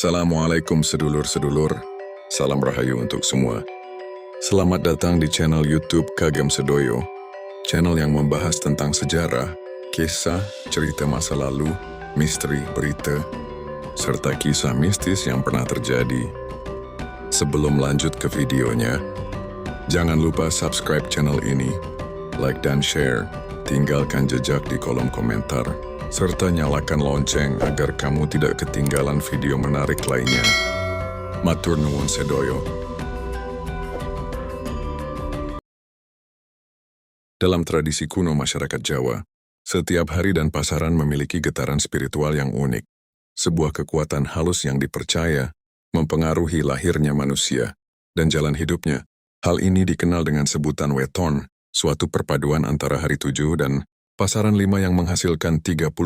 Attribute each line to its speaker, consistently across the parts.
Speaker 1: Assalamualaikum sedulur-sedulur, salam rahayu untuk semua. Selamat datang di channel YouTube Kagem Sedoyo, channel yang membahas tentang sejarah, kisah, cerita masa lalu, misteri, berita, serta kisah mistis yang pernah terjadi. Sebelum lanjut ke videonya, jangan lupa subscribe channel ini, like dan share, tinggalkan jejak di kolom komentar, serta nyalakan lonceng agar kamu tidak ketinggalan video menarik lainnya. Matur nuwun sedoyo. Dalam tradisi kuno masyarakat Jawa, setiap hari dan pasaran memiliki getaran spiritual yang unik. Sebuah kekuatan halus yang dipercaya mempengaruhi lahirnya manusia dan jalan hidupnya. Hal ini dikenal dengan sebutan weton, suatu perpaduan antara hari 7 dan pasaran 5 yang menghasilkan 35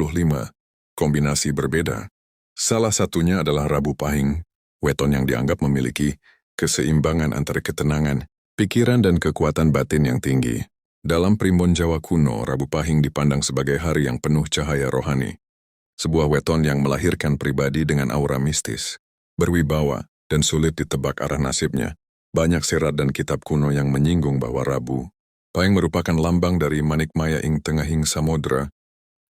Speaker 1: kombinasi berbeda. Salah satunya adalah Rabu Pahing, weton yang dianggap memiliki keseimbangan antara ketenangan, pikiran dan kekuatan batin yang tinggi. Dalam primbon Jawa kuno, Rabu Pahing dipandang sebagai hari yang penuh cahaya rohani. Sebuah weton yang melahirkan pribadi dengan aura mistis, berwibawa, dan sulit ditebak arah nasibnya. Banyak serat dan kitab kuno yang menyinggung bahwa Rabu Pahing merupakan lambang dari manikmaya ing tengahing samudra,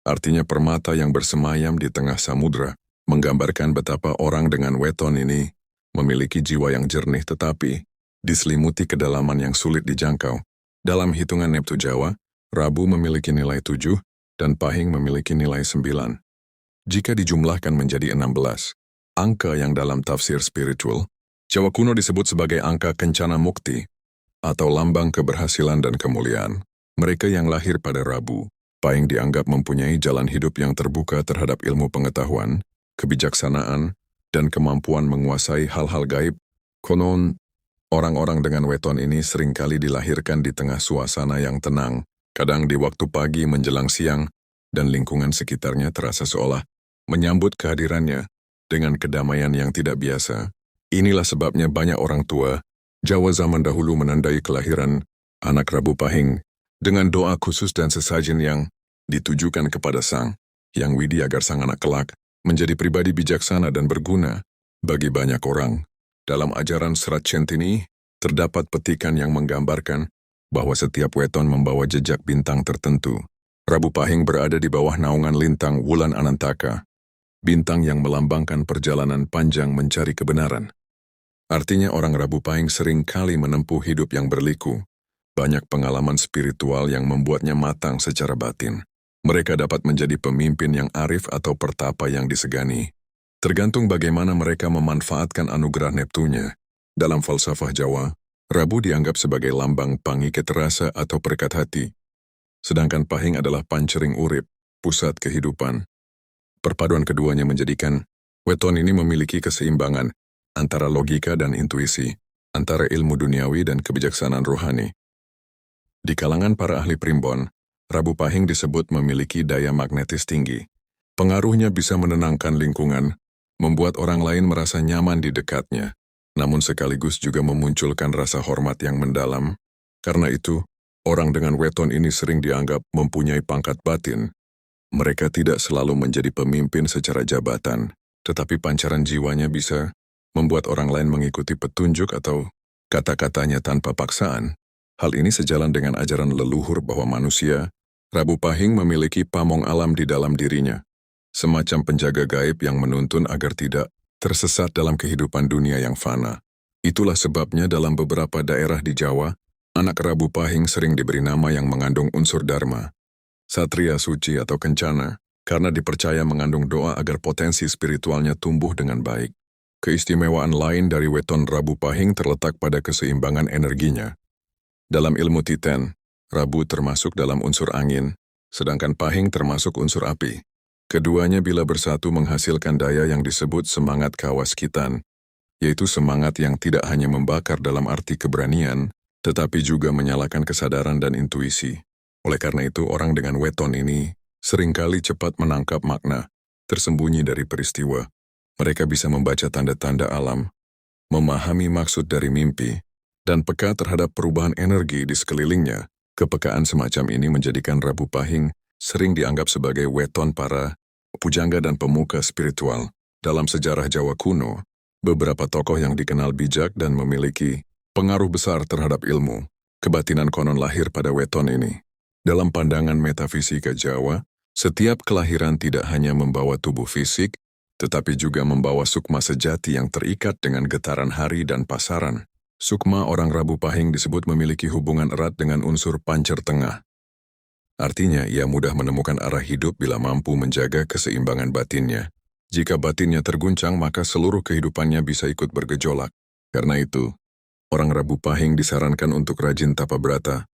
Speaker 1: artinya permata yang bersemayam di tengah samudra, menggambarkan betapa orang dengan weton ini memiliki jiwa yang jernih tetapi diselimuti kedalaman yang sulit dijangkau. Dalam hitungan Neptu Jawa, Rabu memiliki nilai 7 dan Pahing memiliki nilai 9. Jika dijumlahkan menjadi 16, angka yang dalam tafsir spiritual, Jawa kuno disebut sebagai angka kencana mukti, atau lambang keberhasilan dan kemuliaan. Mereka yang lahir pada Rabu Pahing dianggap mempunyai jalan hidup yang terbuka terhadap ilmu pengetahuan, kebijaksanaan, dan kemampuan menguasai hal-hal gaib. Konon, orang-orang dengan weton ini seringkali dilahirkan di tengah suasana yang tenang, kadang di waktu pagi menjelang siang, dan lingkungan sekitarnya terasa seolah menyambut kehadirannya dengan kedamaian yang tidak biasa. Inilah sebabnya banyak orang tua Jawa zaman dahulu menandai kelahiran anak Rabu Pahing dengan doa khusus dan sesajen yang ditujukan kepada Sang Hyang Widi agar sang anak kelak menjadi pribadi bijaksana dan berguna bagi banyak orang. Dalam ajaran Serat Centini, terdapat petikan yang menggambarkan bahwa setiap weton membawa jejak bintang tertentu. Rabu Pahing berada di bawah naungan lintang Wulan Anantaka, bintang yang melambangkan perjalanan panjang mencari kebenaran. Artinya orang Rabu Pahing sering kali menempuh hidup yang berliku. Banyak pengalaman spiritual yang membuatnya matang secara batin. Mereka dapat menjadi pemimpin yang arif atau pertapa yang disegani. Tergantung bagaimana mereka memanfaatkan anugerah Neptunya. Dalam falsafah Jawa, Rabu dianggap sebagai lambang pangi keterasa atau perekat hati. Sedangkan Pahing adalah pancering urip, pusat kehidupan. Perpaduan keduanya menjadikan weton ini memiliki keseimbangan antara logika dan intuisi, antara ilmu duniawi dan kebijaksanaan rohani. Di kalangan para ahli primbon, Rabu Pahing disebut memiliki daya magnetis tinggi. Pengaruhnya bisa menenangkan lingkungan, membuat orang lain merasa nyaman di dekatnya, namun sekaligus juga memunculkan rasa hormat yang mendalam. Karena itu, orang dengan weton ini sering dianggap mempunyai pangkat batin. Mereka tidak selalu menjadi pemimpin secara jabatan, tetapi pancaran jiwanya bisa membuat orang lain mengikuti petunjuk atau kata-katanya tanpa paksaan. Hal ini sejalan dengan ajaran leluhur bahwa manusia, Rabu Pahing memiliki pamong alam di dalam dirinya, semacam penjaga gaib yang menuntun agar tidak tersesat dalam kehidupan dunia yang fana. Itulah sebabnya dalam beberapa daerah di Jawa, anak Rabu Pahing sering diberi nama yang mengandung unsur dharma, satria suci atau kencana, karena dipercaya mengandung doa agar potensi spiritualnya tumbuh dengan baik. Keistimewaan lain dari weton Rabu Pahing terletak pada keseimbangan energinya. Dalam ilmu Titen, Rabu termasuk dalam unsur angin, sedangkan Pahing termasuk unsur api. Keduanya bila bersatu menghasilkan daya yang disebut semangat kawaskitan, yaitu semangat yang tidak hanya membakar dalam arti keberanian, tetapi juga menyalakan kesadaran dan intuisi. Oleh karena itu, orang dengan weton ini seringkali cepat menangkap makna tersembunyi dari peristiwa. Mereka bisa membaca tanda-tanda alam, memahami maksud dari mimpi, dan peka terhadap perubahan energi di sekelilingnya. Kepekaan semacam ini menjadikan Rabu Pahing sering dianggap sebagai weton para pujangga dan pemuka spiritual. Dalam sejarah Jawa kuno, beberapa tokoh yang dikenal bijak dan memiliki pengaruh besar terhadap ilmu, kebatinan konon lahir pada weton ini. Dalam pandangan metafisika Jawa, setiap kelahiran tidak hanya membawa tubuh fisik, tetapi juga membawa sukma sejati yang terikat dengan getaran hari dan pasaran. Sukma orang Rabu Pahing disebut memiliki hubungan erat dengan unsur pancer tengah. Artinya, ia mudah menemukan arah hidup bila mampu menjaga keseimbangan batinnya. Jika batinnya terguncang, maka seluruh kehidupannya bisa ikut bergejolak. Karena itu, orang Rabu Pahing disarankan untuk rajin tapa brata,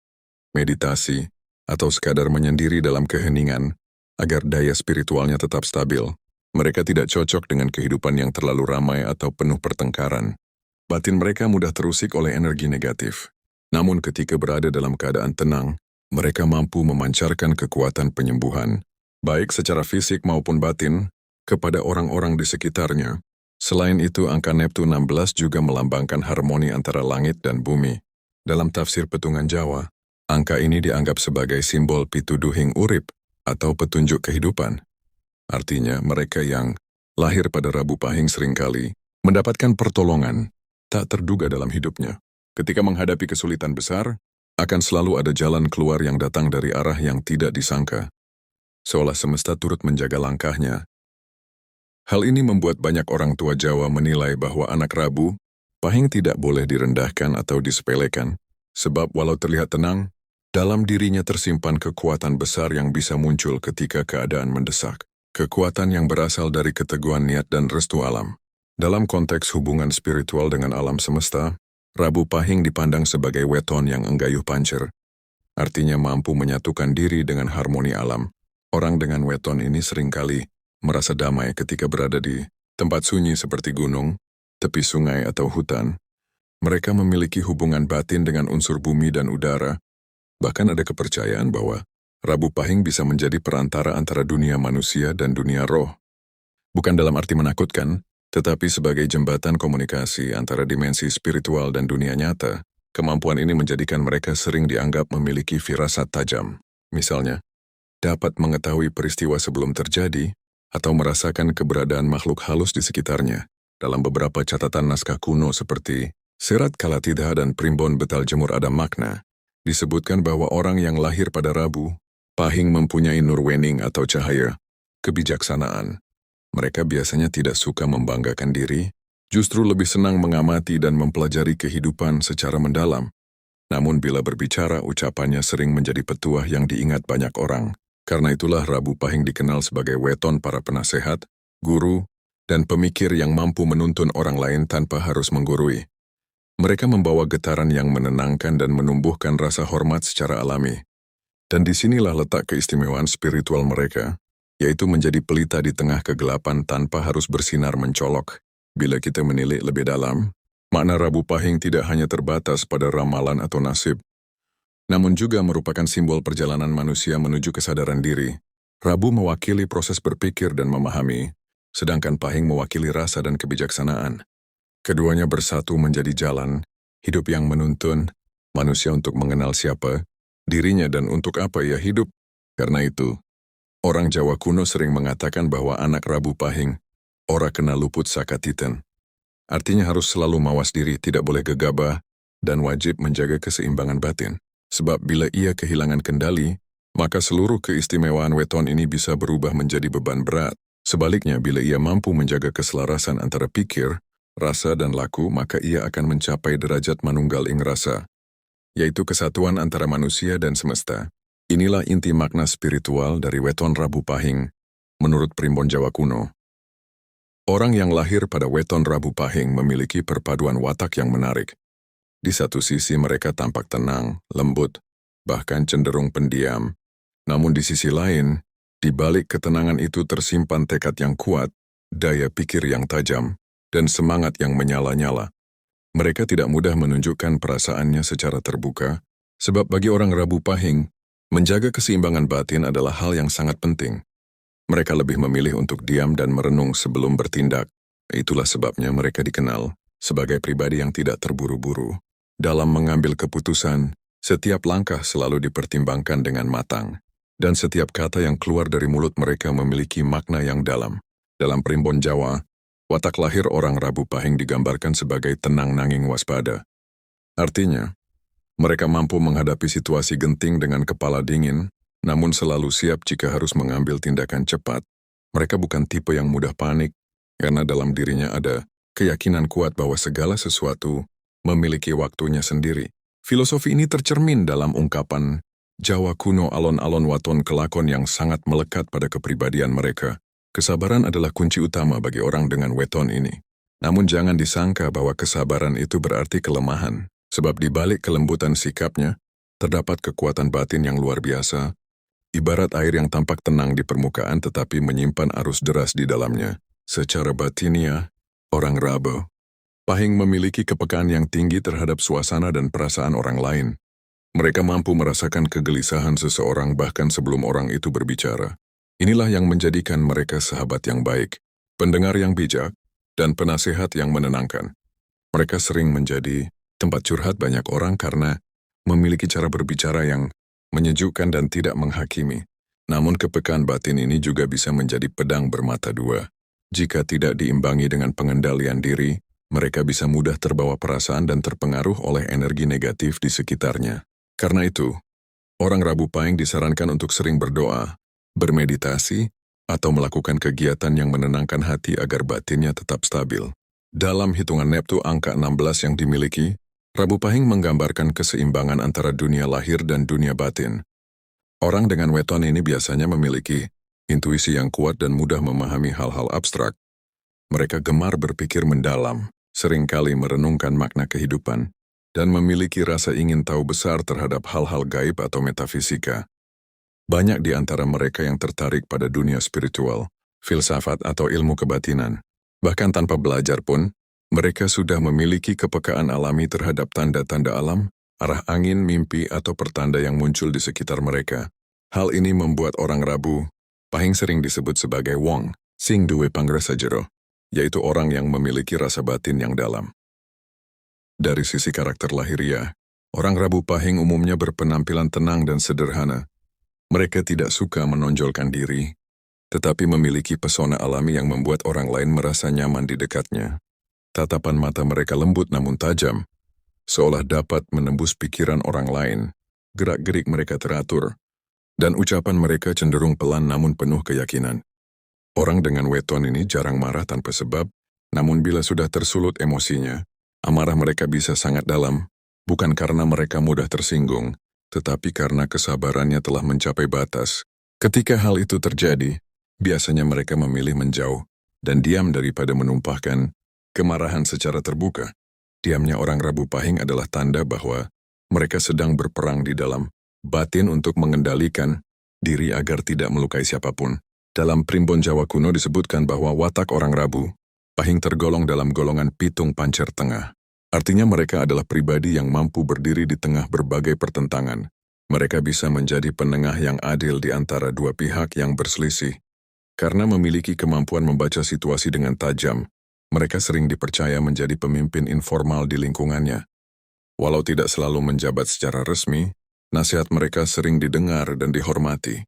Speaker 1: meditasi, atau sekadar menyendiri dalam keheningan, agar daya spiritualnya tetap stabil. Mereka tidak cocok dengan kehidupan yang terlalu ramai atau penuh pertengkaran. Batin mereka mudah terusik oleh energi negatif. Namun ketika berada dalam keadaan tenang, mereka mampu memancarkan kekuatan penyembuhan, baik secara fisik maupun batin, kepada orang-orang di sekitarnya. Selain itu, angka Neptu 16 juga melambangkan harmoni antara langit dan bumi. Dalam tafsir petungan Jawa, angka ini dianggap sebagai simbol pituduhing urip atau petunjuk kehidupan. Artinya, mereka yang lahir pada Rabu Pahing seringkali mendapatkan pertolongan tak terduga dalam hidupnya. Ketika menghadapi kesulitan besar, akan selalu ada jalan keluar yang datang dari arah yang tidak disangka. Seolah semesta turut menjaga langkahnya. Hal ini membuat banyak orang tua Jawa menilai bahwa anak Rabu Pahing tidak boleh direndahkan atau disepelekan, sebab walau terlihat tenang, dalam dirinya tersimpan kekuatan besar yang bisa muncul ketika keadaan mendesak. Kekuatan yang berasal dari keteguhan niat dan restu alam. Dalam konteks hubungan spiritual dengan alam semesta, Rabu Pahing dipandang sebagai weton yang enggayuh pancer. Artinya mampu menyatukan diri dengan harmoni alam. Orang dengan weton ini seringkali merasa damai ketika berada di tempat sunyi seperti gunung, tepi sungai atau hutan. Mereka memiliki hubungan batin dengan unsur bumi dan udara. Bahkan ada kepercayaan bahwa Rabu Pahing bisa menjadi perantara antara dunia manusia dan dunia roh. Bukan dalam arti menakutkan, tetapi sebagai jembatan komunikasi antara dimensi spiritual dan dunia nyata. Kemampuan ini menjadikan mereka sering dianggap memiliki firasat tajam. Misalnya, dapat mengetahui peristiwa sebelum terjadi atau merasakan keberadaan makhluk halus di sekitarnya. Dalam beberapa catatan naskah kuno seperti Serat Kalatidha dan Primbon Betal Jemur Ada Makna, disebutkan bahwa orang yang lahir pada Rabu Pahing mempunyai nurwening atau cahaya kebijaksanaan. Mereka biasanya tidak suka membanggakan diri, justru lebih senang mengamati dan mempelajari kehidupan secara mendalam. Namun bila berbicara, ucapannya sering menjadi petuah yang diingat banyak orang. Karena itulah Rabu Pahing dikenal sebagai weton para penasehat, guru, dan pemikir yang mampu menuntun orang lain tanpa harus menggurui. Mereka membawa getaran yang menenangkan dan menumbuhkan rasa hormat secara alami. Dan disinilah letak keistimewaan spiritual mereka, yaitu menjadi pelita di tengah kegelapan tanpa harus bersinar mencolok. Bila kita menilik lebih dalam, makna Rabu Pahing tidak hanya terbatas pada ramalan atau nasib, namun juga merupakan simbol perjalanan manusia menuju kesadaran diri. Rabu mewakili proses berpikir dan memahami, sedangkan Pahing mewakili rasa dan kebijaksanaan. Keduanya bersatu menjadi jalan, hidup yang menuntun manusia untuk mengenal siapa dirinya dan untuk apa ia hidup. Karena itu, orang Jawa kuno sering mengatakan bahwa anak Rabu Pahing ora kena luput sakatiten. Artinya harus selalu mawas diri, tidak boleh gegabah, dan wajib menjaga keseimbangan batin. Sebab bila ia kehilangan kendali, maka seluruh keistimewaan weton ini bisa berubah menjadi beban berat. Sebaliknya, bila ia mampu menjaga keselarasan antara pikir, rasa dan laku, maka ia akan mencapai derajat manunggal ing rasa, yaitu kesatuan antara manusia dan semesta. Inilah inti makna spiritual dari weton Rabu Pahing, menurut Primbon Jawa kuno. Orang yang lahir pada weton Rabu Pahing memiliki perpaduan watak yang menarik. Di satu sisi mereka tampak tenang, lembut, bahkan cenderung pendiam. Namun di sisi lain, di balik ketenangan itu tersimpan tekad yang kuat, daya pikir yang tajam, dan semangat yang menyala-nyala. Mereka tidak mudah menunjukkan perasaannya secara terbuka, sebab bagi orang Rabu Pahing, menjaga keseimbangan batin adalah hal yang sangat penting. Mereka lebih memilih untuk diam dan merenung sebelum bertindak. Itulah sebabnya mereka dikenal sebagai pribadi yang tidak terburu-buru. Dalam mengambil keputusan, setiap langkah selalu dipertimbangkan dengan matang, dan setiap kata yang keluar dari mulut mereka memiliki makna yang dalam. Dalam Primbon Jawa, Watak lahir orang Rabu Pahing digambarkan sebagai tenang nanging waspada. Artinya, mereka mampu menghadapi situasi genting dengan kepala dingin, namun selalu siap jika harus mengambil tindakan cepat. Mereka bukan tipe yang mudah panik, karena dalam dirinya ada keyakinan kuat bahwa segala sesuatu memiliki waktunya sendiri. Filosofi ini tercermin dalam ungkapan Jawa kuno alon-alon waton kelakon yang sangat melekat pada kepribadian mereka. Kesabaran adalah kunci utama bagi orang dengan weton ini. Namun jangan disangka bahwa kesabaran itu berarti kelemahan, sebab di balik kelembutan sikapnya, terdapat kekuatan batin yang luar biasa, ibarat air yang tampak tenang di permukaan tetapi menyimpan arus deras di dalamnya. Secara batinia, orang Rabu Pahing memiliki kepekaan yang tinggi terhadap suasana dan perasaan orang lain. Mereka mampu merasakan kegelisahan seseorang bahkan sebelum orang itu berbicara. Inilah yang menjadikan mereka sahabat yang baik, pendengar yang bijak, dan penasehat yang menenangkan. Mereka sering menjadi tempat curhat banyak orang karena memiliki cara berbicara yang menyejukkan dan tidak menghakimi. Namun kepekaan batin ini juga bisa menjadi pedang bermata dua. Jika tidak diimbangi dengan pengendalian diri, mereka bisa mudah terbawa perasaan dan terpengaruh oleh energi negatif di sekitarnya. Karena itu, orang Rabu Pahing disarankan untuk sering berdoa, bermeditasi, atau melakukan kegiatan yang menenangkan hati agar batinnya tetap stabil. Dalam hitungan Neptu angka 16 yang dimiliki, Rabu Pahing menggambarkan keseimbangan antara dunia lahir dan dunia batin. Orang dengan weton ini biasanya memiliki intuisi yang kuat dan mudah memahami hal-hal abstrak. Mereka gemar berpikir mendalam, seringkali merenungkan makna kehidupan, dan memiliki rasa ingin tahu besar terhadap hal-hal gaib atau metafisika. Banyak di antara mereka yang tertarik pada dunia spiritual, filsafat atau ilmu kebatinan. Bahkan tanpa belajar pun, mereka sudah memiliki kepekaan alami terhadap tanda-tanda alam, arah angin, mimpi, atau pertanda yang muncul di sekitar mereka. Hal ini membuat orang Rabu Pahing sering disebut sebagai Wong, Sing Duwe Pangresa Jero, yaitu orang yang memiliki rasa batin yang dalam. Dari sisi karakter lahiriah, orang Rabu Pahing umumnya berpenampilan tenang dan sederhana. Mereka tidak suka menonjolkan diri, tetapi memiliki pesona alami yang membuat orang lain merasa nyaman di dekatnya. Tatapan mata mereka lembut namun tajam, seolah dapat menembus pikiran orang lain. Gerak-gerik mereka teratur, dan ucapan mereka cenderung pelan namun penuh keyakinan. Orang dengan weton ini jarang marah tanpa sebab, namun bila sudah tersulut emosinya, amarah mereka bisa sangat dalam, bukan karena mereka mudah tersinggung, tetapi karena kesabarannya telah mencapai batas. Ketika hal itu terjadi, biasanya mereka memilih menjauh dan diam daripada menumpahkan kemarahan secara terbuka. Diamnya orang Rabu Pahing adalah tanda bahwa mereka sedang berperang di dalam batin untuk mengendalikan diri agar tidak melukai siapapun. Dalam Primbon Jawa kuno disebutkan bahwa watak orang Rabu Pahing tergolong dalam golongan pitung pancer tengah. Artinya mereka adalah pribadi yang mampu berdiri di tengah berbagai pertentangan. Mereka bisa menjadi penengah yang adil di antara dua pihak yang berselisih. Karena memiliki kemampuan membaca situasi dengan tajam, mereka sering dipercaya menjadi pemimpin informal di lingkungannya. Walau tidak selalu menjabat secara resmi, nasihat mereka sering didengar dan dihormati.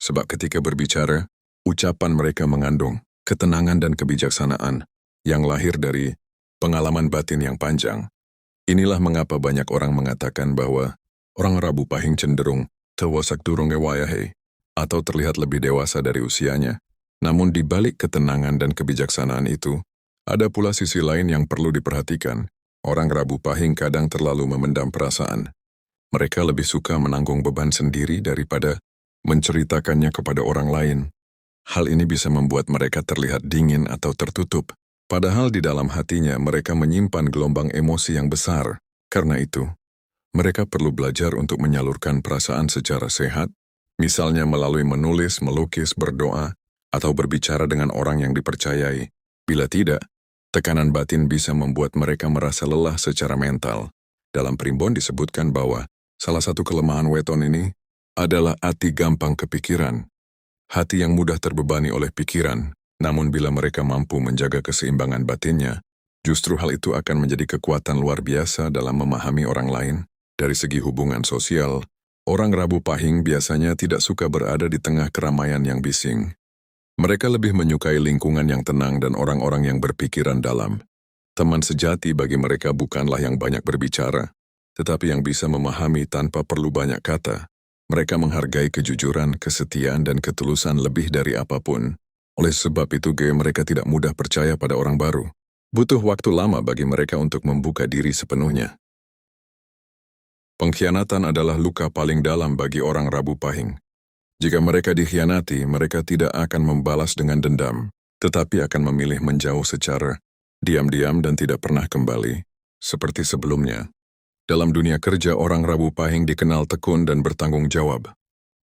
Speaker 1: Sebab ketika berbicara, ucapan mereka mengandung ketenangan dan kebijaksanaan yang lahir dari pengalaman batin yang panjang. Inilah mengapa banyak orang mengatakan bahwa orang Rabu Pahing cenderung tewasak durung ewayahe atau terlihat lebih dewasa dari usianya. Namun di balik ketenangan dan kebijaksanaan itu, ada pula sisi lain yang perlu diperhatikan. Orang Rabu Pahing kadang terlalu memendam perasaan. Mereka lebih suka menanggung beban sendiri daripada menceritakannya kepada orang lain. Hal ini bisa membuat mereka terlihat dingin atau tertutup. Padahal di dalam hatinya mereka menyimpan gelombang emosi yang besar. Karena itu, mereka perlu belajar untuk menyalurkan perasaan secara sehat, misalnya melalui menulis, melukis, berdoa, atau berbicara dengan orang yang dipercayai. Bila tidak, tekanan batin bisa membuat mereka merasa lelah secara mental. Dalam Primbon disebutkan bahwa salah satu kelemahan weton ini adalah hati gampang kepikiran. Hati yang mudah terbebani oleh pikiran, namun bila mereka mampu menjaga keseimbangan batinnya, justru hal itu akan menjadi kekuatan luar biasa dalam memahami orang lain. Dari segi hubungan sosial, orang Rabu Pahing biasanya tidak suka berada di tengah keramaian yang bising. Mereka lebih menyukai lingkungan yang tenang dan orang-orang yang berpikiran dalam. Teman sejati bagi mereka bukanlah yang banyak berbicara, tetapi yang bisa memahami tanpa perlu banyak kata. Mereka menghargai kejujuran, kesetiaan, dan ketulusan lebih dari apapun. Oleh sebab itu, mereka tidak mudah percaya pada orang baru. Butuh waktu lama bagi mereka untuk membuka diri sepenuhnya. Pengkhianatan adalah luka paling dalam bagi orang Rabu Pahing. Jika mereka dikhianati, mereka tidak akan membalas dengan dendam, tetapi akan memilih menjauh secara diam-diam dan tidak pernah kembali, seperti sebelumnya. Dalam dunia kerja, orang Rabu Pahing dikenal tekun dan bertanggung jawab.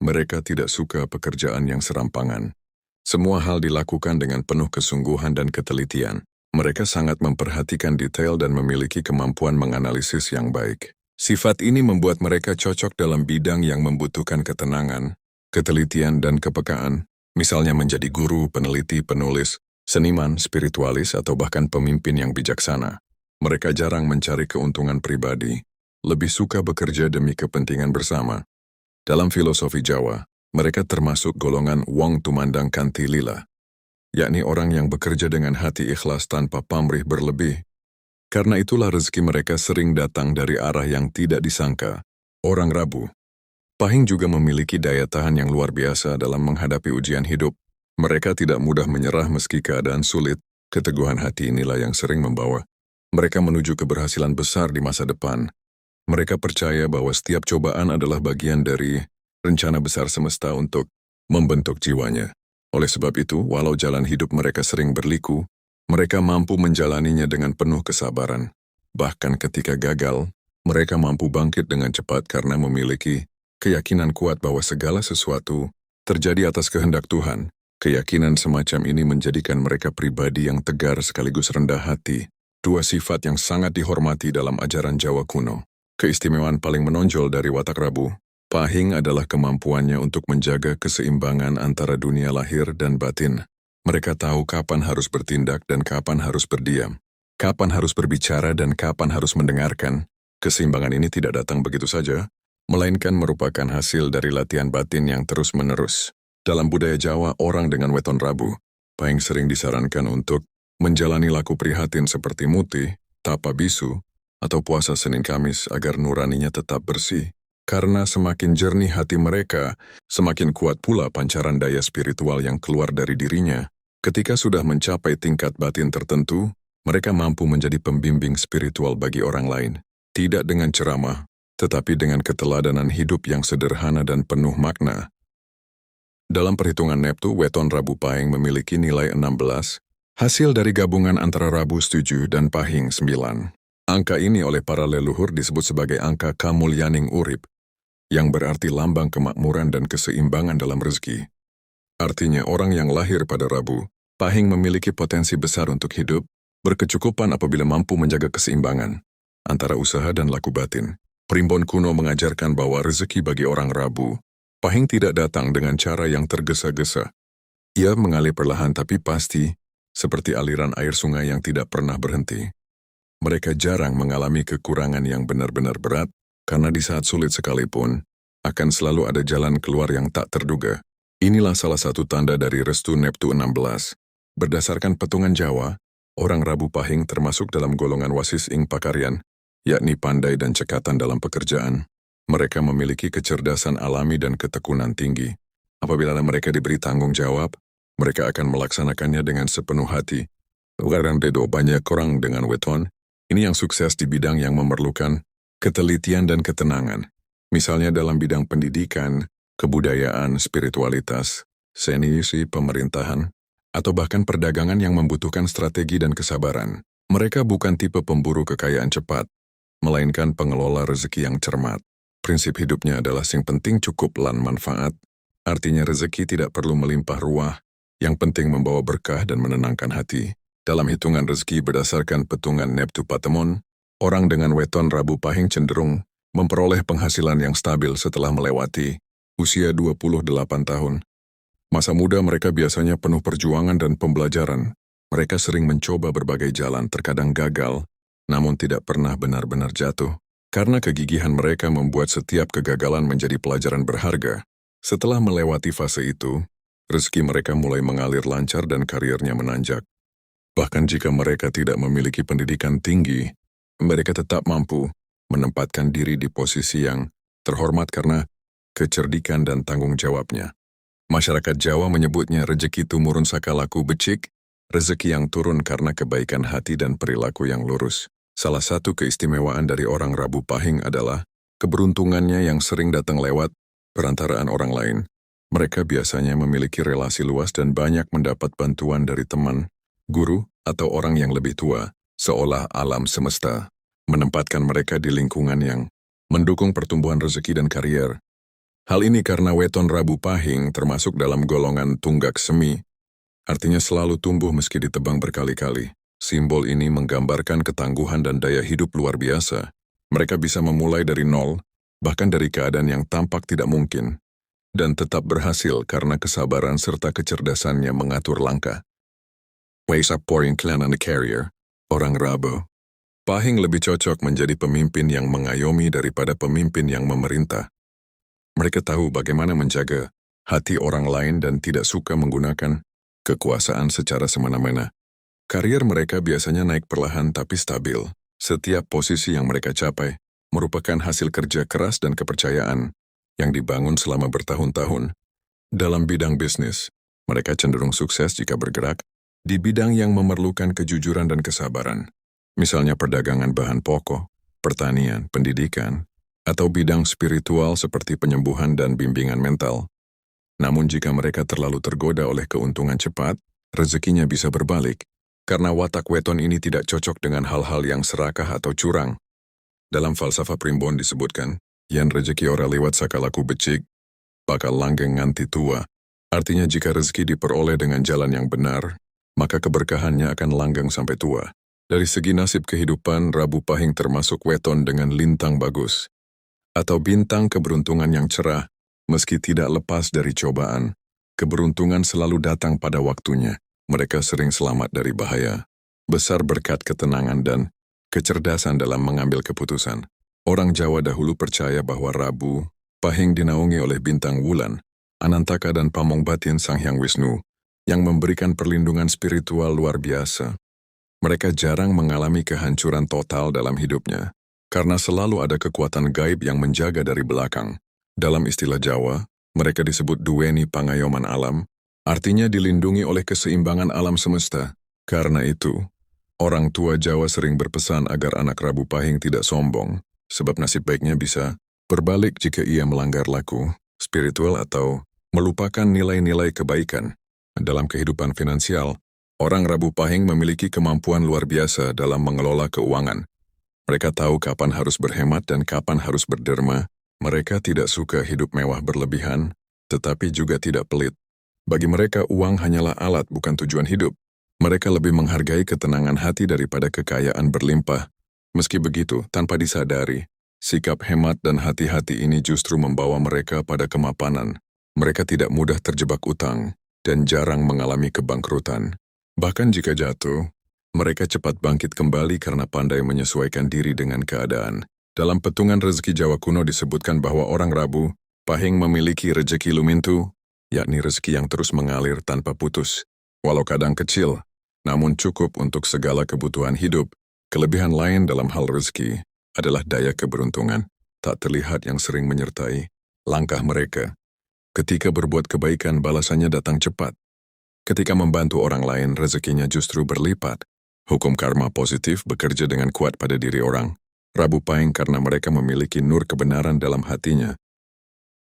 Speaker 1: Mereka tidak suka pekerjaan yang serampangan. Semua hal dilakukan dengan penuh kesungguhan dan ketelitian. Mereka sangat memperhatikan detail dan memiliki kemampuan menganalisis yang baik. Sifat ini membuat mereka cocok dalam bidang yang membutuhkan ketenangan, ketelitian, dan kepekaan, misalnya menjadi guru, peneliti, penulis, seniman, spiritualis, atau bahkan pemimpin yang bijaksana. Mereka jarang mencari keuntungan pribadi, lebih suka bekerja demi kepentingan bersama. Dalam filosofi Jawa, mereka termasuk golongan wong tumandang kanthi lila, yakni orang yang bekerja dengan hati ikhlas tanpa pamrih berlebih. Karena itulah rezeki mereka sering datang dari arah yang tidak disangka. Orang Rabu Pahing juga memiliki daya tahan yang luar biasa dalam menghadapi ujian hidup. Mereka tidak mudah menyerah meski keadaan sulit. Keteguhan hati inilah yang sering membawa mereka menuju keberhasilan besar di masa depan. Mereka percaya bahwa setiap cobaan adalah bagian dari rencana besar semesta untuk membentuk jiwanya. Oleh sebab itu, walau jalan hidup mereka sering berliku, mereka mampu menjalaninya dengan penuh kesabaran. Bahkan ketika gagal, mereka mampu bangkit dengan cepat karena memiliki keyakinan kuat bahwa segala sesuatu terjadi atas kehendak Tuhan. Keyakinan semacam ini menjadikan mereka pribadi yang tegar sekaligus rendah hati, dua sifat yang sangat dihormati dalam ajaran Jawa kuno. Keistimewaan paling menonjol dari watak Rabu Pahing adalah kemampuannya untuk menjaga keseimbangan antara dunia lahir dan batin. Mereka tahu kapan harus bertindak dan kapan harus berdiam, kapan harus berbicara dan kapan harus mendengarkan. Keseimbangan ini tidak datang begitu saja, melainkan merupakan hasil dari latihan batin yang terus-menerus. Dalam budaya Jawa, orang dengan weton Rabu Pahing sering disarankan untuk menjalani laku prihatin seperti muti, tapa bisu, atau puasa Senin Kamis agar nuraninya tetap bersih. Karena semakin jernih hati mereka, semakin kuat pula pancaran daya spiritual yang keluar dari dirinya. Ketika sudah mencapai tingkat batin tertentu, mereka mampu menjadi pembimbing spiritual bagi orang lain. Tidak dengan ceramah, tetapi dengan keteladanan hidup yang sederhana dan penuh makna. Dalam perhitungan Neptu, weton Rabu Pahing memiliki nilai 16, hasil dari gabungan antara Rabu 7 dan Pahing 9. Angka ini oleh para leluhur disebut sebagai angka kamulyaning urip, yang berarti lambang kemakmuran dan keseimbangan dalam rezeki. Artinya orang yang lahir pada Rabu Pahing memiliki potensi besar untuk hidup, berkecukupan apabila mampu menjaga keseimbangan antara usaha dan laku batin. Primbon kuno mengajarkan bahwa rezeki bagi orang Rabu Pahing tidak datang dengan cara yang tergesa-gesa. Ia mengalir perlahan tapi pasti, seperti aliran air sungai yang tidak pernah berhenti. Mereka jarang mengalami kekurangan yang benar-benar berat, karena di saat sulit sekalipun, akan selalu ada jalan keluar yang tak terduga. Inilah salah satu tanda dari restu Neptu 16. Berdasarkan petungan Jawa, orang Rabu Pahing termasuk dalam golongan wasis ing pakaryan, yakni pandai dan cekatan dalam pekerjaan. Mereka memiliki kecerdasan alami dan ketekunan tinggi. Apabila mereka diberi tanggung jawab, mereka akan melaksanakannya dengan sepenuh hati. Kadang banyak orang dengan weton, ini yang sukses di bidang yang memerlukan ketelitian dan ketenangan. Misalnya dalam bidang pendidikan, kebudayaan, spiritualitas, seni, pemerintahan, atau bahkan perdagangan yang membutuhkan strategi dan kesabaran. Mereka bukan tipe pemburu kekayaan cepat, melainkan pengelola rezeki yang cermat. Prinsip hidupnya adalah sing penting cukup lan manfaat, artinya rezeki tidak perlu melimpah ruah, yang penting membawa berkah dan menenangkan hati. Dalam hitungan rezeki berdasarkan petungan Neptu Patemon, orang dengan weton Rabu Pahing cenderung memperoleh penghasilan yang stabil setelah melewati usia 28 tahun. Masa muda mereka biasanya penuh perjuangan dan pembelajaran. Mereka sering mencoba berbagai jalan, terkadang gagal, namun tidak pernah benar-benar jatuh. Karena kegigihan mereka membuat setiap kegagalan menjadi pelajaran berharga. Setelah melewati fase itu, rezeki mereka mulai mengalir lancar dan karirnya menanjak. Bahkan jika mereka tidak memiliki pendidikan tinggi, mereka tetap mampu menempatkan diri di posisi yang terhormat karena kecerdikan dan tanggung jawabnya. Masyarakat Jawa menyebutnya rezeki tumurun sakalaku becik, rezeki yang turun karena kebaikan hati dan perilaku yang lurus. Salah satu keistimewaan dari orang Rabu Pahing adalah keberuntungannya yang sering datang lewat perantaraan orang lain. Mereka biasanya memiliki relasi luas dan banyak mendapat bantuan dari teman, guru, atau orang yang lebih tua, seolah alam semesta menempatkan mereka di lingkungan yang mendukung pertumbuhan rezeki dan karier. Hal ini karena weton Rabu Pahing termasuk dalam golongan tunggak semi, artinya selalu tumbuh meski ditebang berkali-kali. Simbol ini menggambarkan ketangguhan dan daya hidup luar biasa. Mereka bisa memulai dari nol, bahkan dari keadaan yang tampak tidak mungkin, dan tetap berhasil karena kesabaran serta kecerdasannya mengatur langkah. Ways up pouring clan and the carrier, orang Rabu Pahing lebih cocok menjadi pemimpin yang mengayomi daripada pemimpin yang memerintah. Mereka tahu bagaimana menjaga hati orang lain dan tidak suka menggunakan kekuasaan secara semena-mena. Karier mereka biasanya naik perlahan tapi stabil. Setiap posisi yang mereka capai merupakan hasil kerja keras dan kepercayaan yang dibangun selama bertahun-tahun. Dalam bidang bisnis, mereka cenderung sukses jika bergerak di bidang yang memerlukan kejujuran dan kesabaran. Misalnya perdagangan bahan pokok, pertanian, pendidikan, atau bidang spiritual seperti penyembuhan dan bimbingan mental. Namun jika mereka terlalu tergoda oleh keuntungan cepat, rezekinya bisa berbalik, karena watak weton ini tidak cocok dengan hal-hal yang serakah atau curang. Dalam falsafah primbon disebutkan, yen rezeki ora liwat sakalaku becik, bakal langgeng nganti tua. Artinya jika rezeki diperoleh dengan jalan yang benar, maka keberkahannya akan langgeng sampai tua. Dari segi nasib kehidupan, Rabu Pahing termasuk weton dengan lintang bagus, atau bintang keberuntungan yang cerah, meski tidak lepas dari cobaan. Keberuntungan selalu datang pada waktunya. Mereka sering selamat dari bahaya, besar berkat ketenangan dan kecerdasan dalam mengambil keputusan. Orang Jawa dahulu percaya bahwa Rabu Pahing dinaungi oleh bintang wulan, Anantaka dan pamong batin Sang Hyang Wisnu, yang memberikan perlindungan spiritual luar biasa. Mereka jarang mengalami kehancuran total dalam hidupnya, karena selalu ada kekuatan gaib yang menjaga dari belakang. Dalam istilah Jawa, mereka disebut duweni pangayoman alam, artinya dilindungi oleh keseimbangan alam semesta. Karena itu, orang tua Jawa sering berpesan agar anak Rabu Pahing tidak sombong, sebab nasib baiknya bisa berbalik jika ia melanggar laku spiritual atau melupakan nilai-nilai kebaikan. Dalam kehidupan finansial, orang Rabu Pahing memiliki kemampuan luar biasa dalam mengelola keuangan. Mereka tahu kapan harus berhemat dan kapan harus berderma. Mereka tidak suka hidup mewah berlebihan, tetapi juga tidak pelit. Bagi mereka, uang hanyalah alat, bukan tujuan hidup. Mereka lebih menghargai ketenangan hati daripada kekayaan berlimpah. Meski begitu, tanpa disadari, sikap hemat dan hati-hati ini justru membawa mereka pada kemapanan. Mereka tidak mudah terjebak utang dan jarang mengalami kebangkrutan. Bahkan jika jatuh, mereka cepat bangkit kembali karena pandai menyesuaikan diri dengan keadaan. Dalam petungan rezeki Jawa kuno disebutkan bahwa orang Rabu Pahing memiliki rezeki lumintu, yakni rezeki yang terus mengalir tanpa putus. Walau kadang kecil, namun cukup untuk segala kebutuhan hidup. Kelebihan lain dalam hal rezeki adalah daya keberuntungan, tak terlihat yang sering menyertai langkah mereka. Ketika berbuat kebaikan, balasannya datang cepat. Ketika membantu orang lain, rezekinya justru berlipat. Hukum karma positif bekerja dengan kuat pada diri orang. Rabu Pahing karena mereka memiliki nur kebenaran dalam hatinya.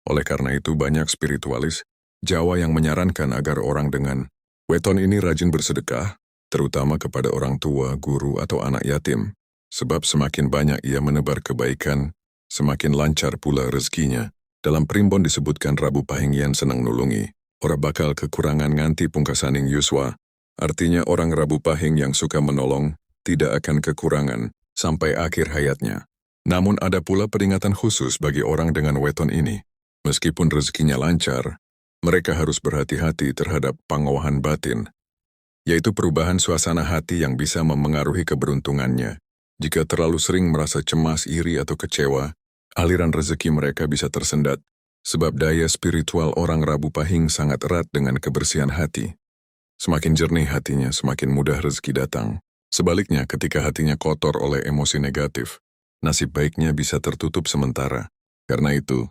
Speaker 1: Oleh karena itu banyak spiritualis Jawa yang menyarankan agar orang dengan weton ini rajin bersedekah, terutama kepada orang tua, guru, atau anak yatim. Sebab semakin banyak ia menebar kebaikan, semakin lancar pula rezekinya. Dalam primbon disebutkan Rabu Pahing yen senang nulungi. Ora bakal kekurangan nganti pungkasaning yuswa. Artinya orang Rabu Pahing yang suka menolong tidak akan kekurangan sampai akhir hayatnya. Namun ada pula peringatan khusus bagi orang dengan weton ini. Meskipun rezekinya lancar, mereka harus berhati-hati terhadap pangowahan batin, yaitu perubahan suasana hati yang bisa memengaruhi keberuntungannya. Jika terlalu sering merasa cemas, iri, atau kecewa, aliran rezeki mereka bisa tersendat. Sebab daya spiritual orang Rabu Pahing sangat erat dengan kebersihan hati. Semakin jernih hatinya, semakin mudah rezeki datang. Sebaliknya, ketika hatinya kotor oleh emosi negatif, nasib baiknya bisa tertutup sementara. Karena itu,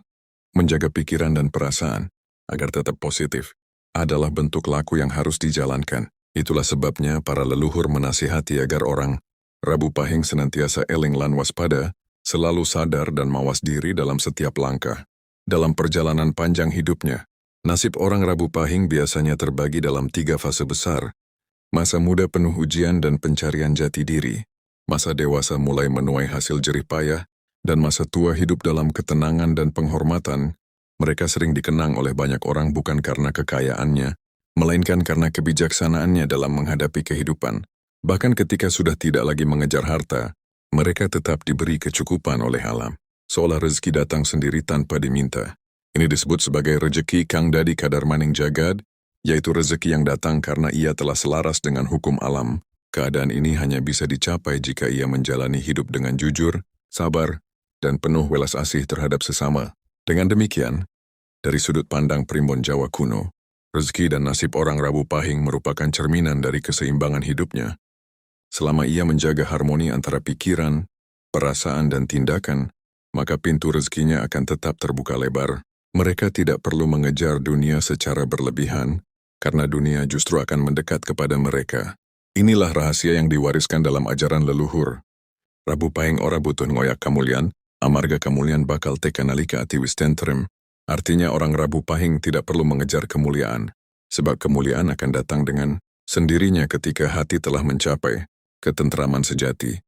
Speaker 1: menjaga pikiran dan perasaan agar tetap positif adalah bentuk laku yang harus dijalankan. Itulah sebabnya para leluhur menasihati agar orang Rabu Pahing senantiasa eling lan waspada, selalu sadar dan mawas diri dalam setiap langkah. Dalam perjalanan panjang hidupnya, nasib orang Rabu Pahing biasanya terbagi dalam 3 fase besar. Masa muda penuh ujian dan pencarian jati diri, masa dewasa mulai menuai hasil jerih payah, dan masa tua hidup dalam ketenangan dan penghormatan. Mereka sering dikenang oleh banyak orang bukan karena kekayaannya, melainkan karena kebijaksanaannya dalam menghadapi kehidupan. Bahkan ketika sudah tidak lagi mengejar harta, mereka tetap diberi kecukupan oleh alam, seolah rezeki datang sendiri tanpa diminta. Ini disebut sebagai rejeki Kang Dadi Kadar Maning Jagad, yaitu rezeki yang datang karena ia telah selaras dengan hukum alam. Keadaan ini hanya bisa dicapai jika ia menjalani hidup dengan jujur, sabar, dan penuh welas asih terhadap sesama. Dengan demikian, dari sudut pandang primbon Jawa kuno, rezeki dan nasib orang Rabu Pahing merupakan cerminan dari keseimbangan hidupnya. Selama ia menjaga harmoni antara pikiran, perasaan, dan tindakan, maka pintu rezekinya akan tetap terbuka lebar. Mereka tidak perlu mengejar dunia secara berlebihan, karena dunia justru akan mendekat kepada mereka. Inilah rahasia yang diwariskan dalam ajaran leluhur. Rabu Pahing ora butuh ngoyak kamulian, amarga kamulian bakal tekanalika ati wis tentrem. Artinya orang Rabu Pahing tidak perlu mengejar kemuliaan, sebab kemuliaan akan datang dengan sendirinya ketika hati telah mencapai ketentraman sejati.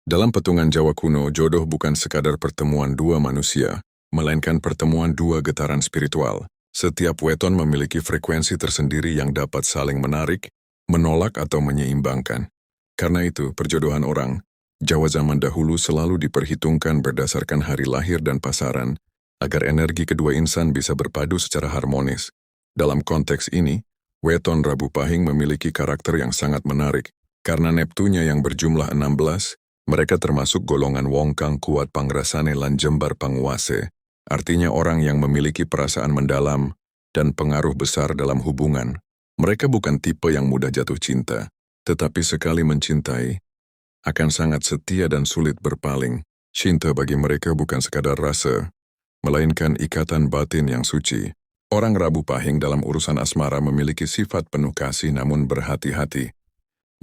Speaker 1: Dalam petungan Jawa kuno, jodoh bukan sekadar pertemuan dua manusia, melainkan pertemuan dua getaran spiritual. Setiap weton memiliki frekuensi tersendiri yang dapat saling menarik, menolak atau menyeimbangkan. Karena itu, perjodohan orang Jawa zaman dahulu selalu diperhitungkan berdasarkan hari lahir dan pasaran, agar energi kedua insan bisa berpadu secara harmonis. Dalam konteks ini, weton Rabu Pahing memiliki karakter yang sangat menarik. Karena Neptunya yang berjumlah 16, mereka termasuk golongan wong kang kuat pangrasane lan jembar panguase. Artinya orang yang memiliki perasaan mendalam dan pengaruh besar dalam hubungan. Mereka bukan tipe yang mudah jatuh cinta, tetapi sekali mencintai, akan sangat setia dan sulit berpaling. Cinta bagi mereka bukan sekadar rasa, melainkan ikatan batin yang suci. Orang Rabu Pahing dalam urusan asmara memiliki sifat penuh kasih namun berhati-hati.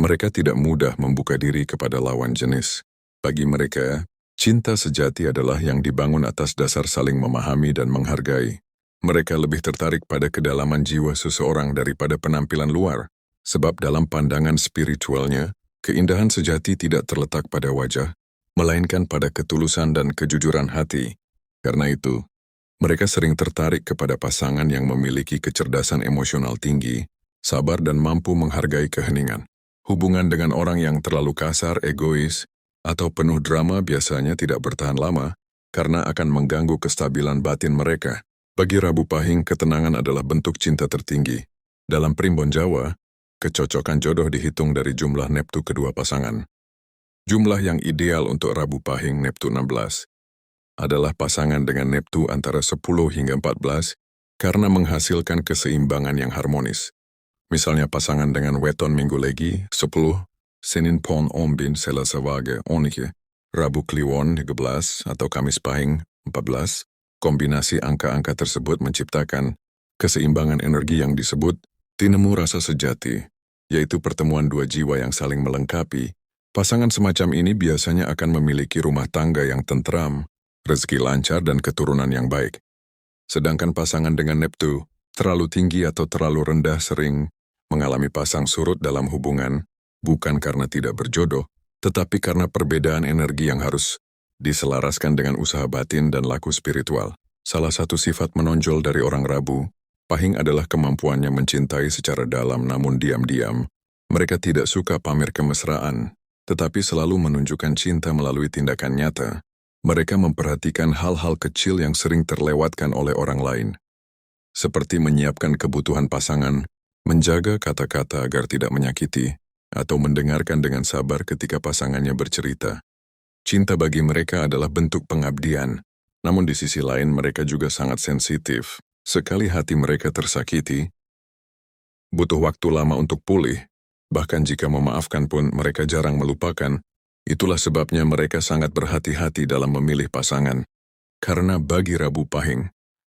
Speaker 1: Mereka tidak mudah membuka diri kepada lawan jenis. Bagi mereka, cinta sejati adalah yang dibangun atas dasar saling memahami dan menghargai. Mereka lebih tertarik pada kedalaman jiwa seseorang daripada penampilan luar, sebab dalam pandangan spiritualnya, keindahan sejati tidak terletak pada wajah, melainkan pada ketulusan dan kejujuran hati. Karena itu, mereka sering tertarik kepada pasangan yang memiliki kecerdasan emosional tinggi, sabar dan mampu menghargai keheningan. Hubungan dengan orang yang terlalu kasar, egois, atau penuh drama biasanya tidak bertahan lama karena akan mengganggu kestabilan batin mereka. Bagi Rabu Pahing, ketenangan adalah bentuk cinta tertinggi. Dalam primbon Jawa, kecocokan jodoh dihitung dari jumlah neptu kedua pasangan. Jumlah yang ideal untuk Rabu Pahing neptu 16 adalah pasangan dengan neptu antara 10 hingga 14 karena menghasilkan keseimbangan yang harmonis. Misalnya pasangan dengan weton minggu legi 10, Senin Pon Ombin Selasa Wage 12, Rabu Kliwon 13 atau Kamis Pahing 14. Kombinasi angka-angka tersebut menciptakan keseimbangan energi yang disebut tinemu rasa sejati, yaitu pertemuan dua jiwa yang saling melengkapi. Pasangan semacam ini biasanya akan memiliki rumah tangga yang tentram, rezeki lancar dan keturunan yang baik. Sedangkan pasangan dengan Neptu terlalu tinggi atau terlalu rendah sering mengalami pasang surut dalam hubungan, bukan karena tidak berjodoh, tetapi karena perbedaan energi yang harus diselaraskan dengan usaha batin dan laku spiritual. Salah satu sifat menonjol dari orang Rabu Pahing adalah kemampuannya mencintai secara dalam namun diam-diam. Mereka tidak suka pamer kemesraan, tetapi selalu menunjukkan cinta melalui tindakan nyata. Mereka memperhatikan hal-hal kecil yang sering terlewatkan oleh orang lain, seperti menyiapkan kebutuhan pasangan, menjaga kata-kata agar tidak menyakiti, atau mendengarkan dengan sabar ketika pasangannya bercerita. Cinta bagi mereka adalah bentuk pengabdian, Namun di sisi lain mereka juga sangat sensitif. Sekali hati mereka tersakiti, butuh waktu lama untuk pulih. Bahkan jika memaafkan pun mereka jarang melupakan. Itulah sebabnya mereka sangat berhati-hati dalam memilih pasangan. Karena bagi Rabu Pahing,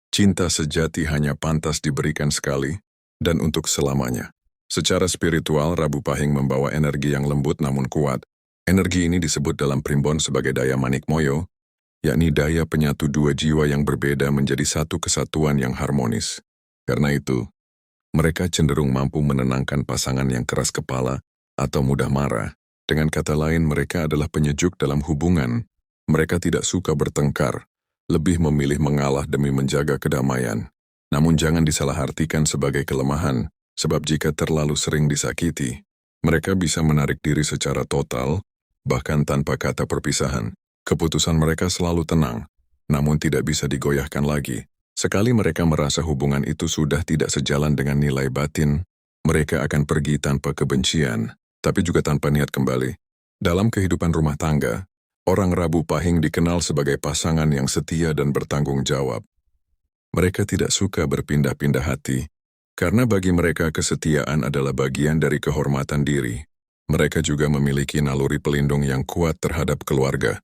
Speaker 1: cinta sejati hanya pantas diberikan sekali dan untuk selamanya. Secara spiritual, Rabu Pahing membawa energi yang lembut namun kuat. Energi ini disebut dalam primbon sebagai daya manik moyo, yakni daya penyatu dua jiwa yang berbeda menjadi satu kesatuan yang harmonis. Karena itu, mereka cenderung mampu menenangkan pasangan yang keras kepala atau mudah marah. Dengan kata lain, mereka adalah penyejuk dalam hubungan. Mereka tidak suka bertengkar, lebih memilih mengalah demi menjaga kedamaian. Namun jangan disalahartikan sebagai kelemahan, sebab jika terlalu sering disakiti, mereka bisa menarik diri secara total, bahkan tanpa kata perpisahan. Keputusan mereka selalu tenang, namun tidak bisa digoyahkan lagi. Sekali mereka merasa hubungan itu sudah tidak sejalan dengan nilai batin, mereka akan pergi tanpa kebencian, tapi juga tanpa niat kembali. Dalam kehidupan rumah tangga, orang Rabu Pahing dikenal sebagai pasangan yang setia dan bertanggung jawab. Mereka tidak suka berpindah-pindah hati, karena bagi mereka kesetiaan adalah bagian dari kehormatan diri. Mereka juga memiliki naluri pelindung yang kuat terhadap keluarga.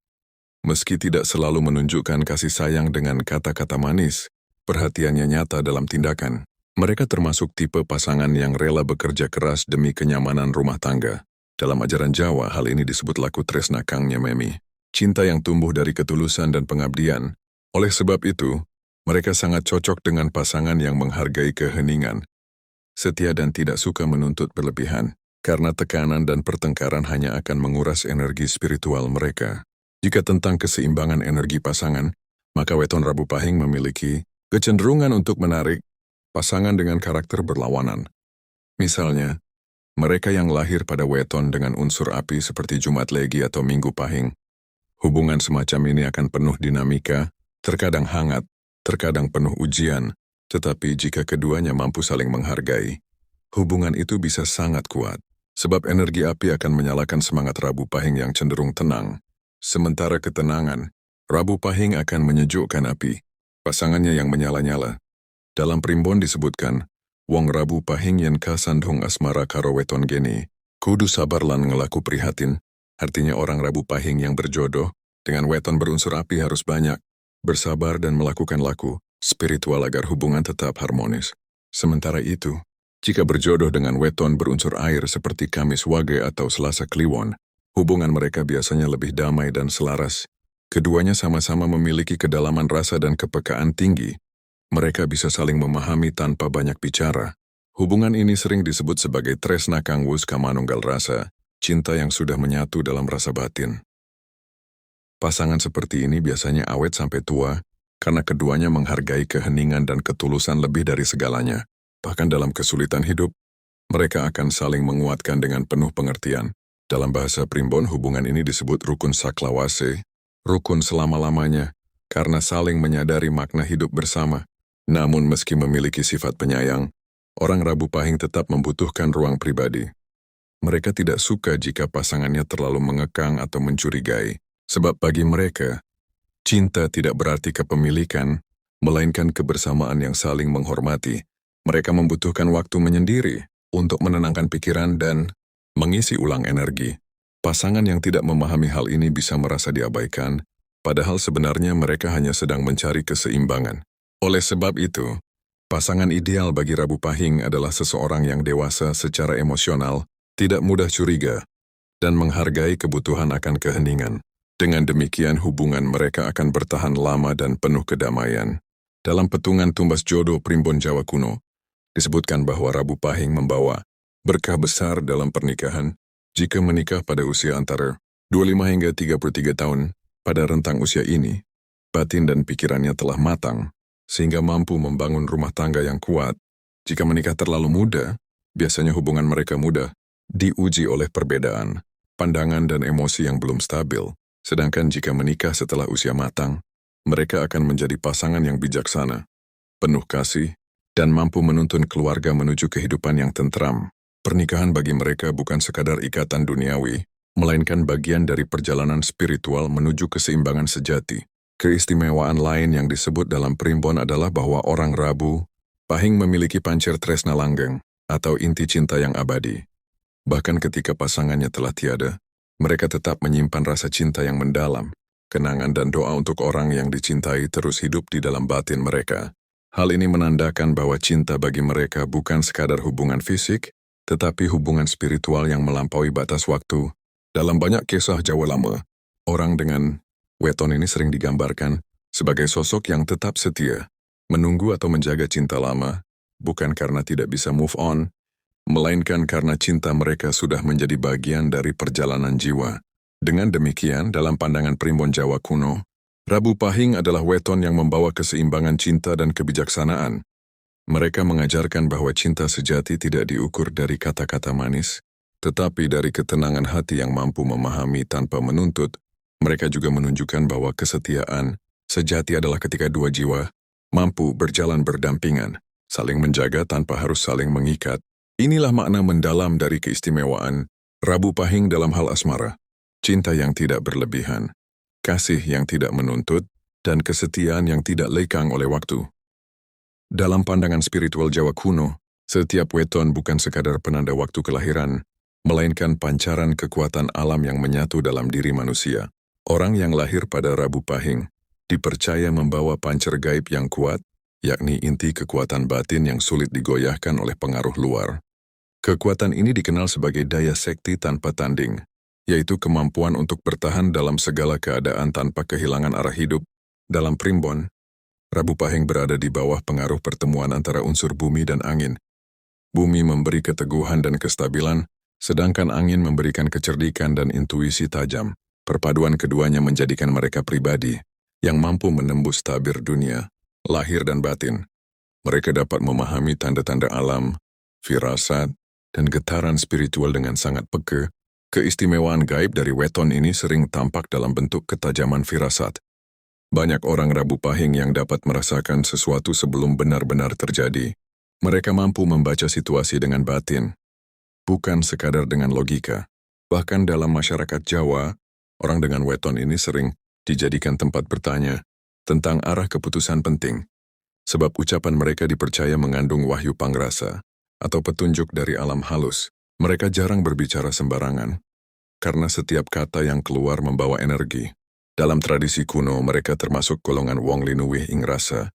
Speaker 1: Meski tidak selalu menunjukkan kasih sayang dengan kata-kata manis, perhatiannya nyata dalam tindakan. Mereka termasuk tipe pasangan yang rela bekerja keras demi kenyamanan rumah tangga. Dalam ajaran Jawa, hal ini disebut laku tresna kang nyememi. Cinta yang tumbuh dari ketulusan dan pengabdian. Oleh sebab itu, mereka sangat cocok dengan pasangan yang menghargai keheningan, setia dan tidak suka menuntut berlebihan, karena tekanan dan pertengkaran hanya akan menguras energi spiritual mereka. Jika tentang keseimbangan energi pasangan, maka weton Rabu Pahing memiliki kecenderungan untuk menarik pasangan dengan karakter berlawanan. Misalnya, mereka yang lahir pada weton dengan unsur api seperti Jumat Legi atau Minggu Pahing. Hubungan semacam ini akan penuh dinamika, terkadang hangat, terkadang penuh ujian, tetapi jika keduanya mampu saling menghargai, hubungan itu bisa sangat kuat. Sebab energi api akan menyalakan semangat Rabu Pahing yang cenderung tenang. Sementara ketenangan, Rabu Pahing akan menyejukkan api, pasangannya yang menyala-nyala. Dalam primbon disebutkan, wong Rabu Pahing yen kasandhong asmara karo weton geni, kudu sabar lan ngelaku prihatin. Artinya orang Rabu Pahing yang berjodoh dengan weton berunsur api harus banyak bersabar dan melakukan laku spiritual agar hubungan tetap harmonis. Sementara itu, jika berjodoh dengan weton berunsur air seperti Kamis Wage atau Selasa Kliwon, hubungan mereka biasanya lebih damai dan selaras. Keduanya sama-sama memiliki kedalaman rasa dan kepekaan tinggi. Mereka bisa saling memahami tanpa banyak bicara. Hubungan ini sering disebut sebagai tresna kang wus kamanunggal rasa, cinta yang sudah menyatu dalam rasa batin. Pasangan seperti ini biasanya awet sampai tua, karena keduanya menghargai keheningan dan ketulusan lebih dari segalanya. Bahkan dalam kesulitan hidup, mereka akan saling menguatkan dengan penuh pengertian. Dalam bahasa primbon, hubungan ini disebut rukun saklawase, rukun selama-lamanya, karena saling menyadari makna hidup bersama. Namun meski memiliki sifat penyayang, orang Rabu Pahing tetap membutuhkan ruang pribadi. Mereka tidak suka jika pasangannya terlalu mengekang atau mencurigai, sebab bagi mereka, cinta tidak berarti kepemilikan, melainkan kebersamaan yang saling menghormati. Mereka membutuhkan waktu menyendiri untuk menenangkan pikiran dan mengisi ulang energi. Pasangan yang tidak memahami hal ini bisa merasa diabaikan, padahal sebenarnya mereka hanya sedang mencari keseimbangan. Oleh sebab itu, pasangan ideal bagi Rabu Pahing adalah seseorang yang dewasa secara emosional, tidak mudah curiga, dan menghargai kebutuhan akan keheningan. Dengan demikian hubungan mereka akan bertahan lama dan penuh kedamaian. Dalam petungan tumbas jodoh primbon Jawa kuno, disebutkan bahwa Rabu Pahing membawa berkah besar dalam pernikahan jika menikah pada usia antara 25 hingga 33 tahun. Pada rentang usia ini, batin dan pikirannya telah matang, sehingga mampu membangun rumah tangga yang kuat. Jika menikah terlalu muda, biasanya hubungan mereka mudah diuji oleh perbedaan, pandangan dan emosi yang belum stabil. Sedangkan jika menikah setelah usia matang, mereka akan menjadi pasangan yang bijaksana, penuh kasih, dan mampu menuntun keluarga menuju kehidupan yang tentram. Pernikahan bagi mereka bukan sekadar ikatan duniawi, melainkan bagian dari perjalanan spiritual menuju keseimbangan sejati. Keistimewaan lain yang disebut dalam primbon adalah bahwa orang Rabu Pahing memiliki pancer tresna langgeng atau inti cinta yang abadi. Bahkan ketika pasangannya telah tiada, mereka tetap menyimpan rasa cinta yang mendalam. Kenangan dan doa untuk orang yang dicintai terus hidup di dalam batin mereka. Hal ini menandakan bahwa cinta bagi mereka bukan sekadar hubungan fisik, tetapi hubungan spiritual yang melampaui batas waktu. Dalam banyak kisah Jawa lama, orang dengan weton ini sering digambarkan sebagai sosok yang tetap setia, menunggu atau menjaga cinta lama, bukan karena tidak bisa move on, melainkan karena cinta mereka sudah menjadi bagian dari perjalanan jiwa. Dengan demikian, dalam pandangan primbon Jawa kuno, Rabu Pahing adalah weton yang membawa keseimbangan cinta dan kebijaksanaan. Mereka mengajarkan bahwa cinta sejati tidak diukur dari kata-kata manis, tetapi dari ketenangan hati yang mampu memahami tanpa menuntut. Mereka juga menunjukkan bahwa kesetiaan sejati adalah ketika dua jiwa mampu berjalan berdampingan, saling menjaga tanpa harus saling mengikat. Inilah makna mendalam dari keistimewaan Rabu Pahing dalam hal asmara. Cinta yang tidak berlebihan, kasih yang tidak menuntut, dan kesetiaan yang tidak lekang oleh waktu. Dalam pandangan spiritual Jawa kuno, setiap weton bukan sekadar penanda waktu kelahiran, melainkan pancaran kekuatan alam yang menyatu dalam diri manusia. Orang yang lahir pada Rabu Pahing dipercaya membawa pancer gaib yang kuat, yakni inti kekuatan batin yang sulit digoyahkan oleh pengaruh luar. Kekuatan ini dikenal sebagai daya sekti tanpa tanding, yaitu kemampuan untuk bertahan dalam segala keadaan tanpa kehilangan arah hidup. Dalam primbon, Rabu Pahing berada di bawah pengaruh pertemuan antara unsur bumi dan angin. Bumi memberi keteguhan dan kestabilan, sedangkan angin memberikan kecerdikan dan intuisi tajam. Perpaduan keduanya menjadikan mereka pribadi yang mampu menembus tabir dunia, lahir dan batin. Mereka dapat memahami tanda-tanda alam, firasat, dan getaran spiritual dengan sangat peka. Keistimewaan gaib dari weton ini sering tampak dalam bentuk ketajaman firasat. Banyak orang Rabu Pahing yang dapat merasakan sesuatu sebelum benar-benar terjadi. Mereka mampu membaca situasi dengan batin, bukan sekadar dengan logika. Bahkan dalam masyarakat Jawa, orang dengan weton ini sering dijadikan tempat bertanya tentang arah keputusan penting, sebab ucapan mereka dipercaya mengandung wahyu pangrasa atau petunjuk dari alam halus. Mereka jarang berbicara sembarangan, karena setiap kata yang keluar membawa energi. Dalam tradisi kuno, mereka termasuk golongan wong linuwih ing rasa,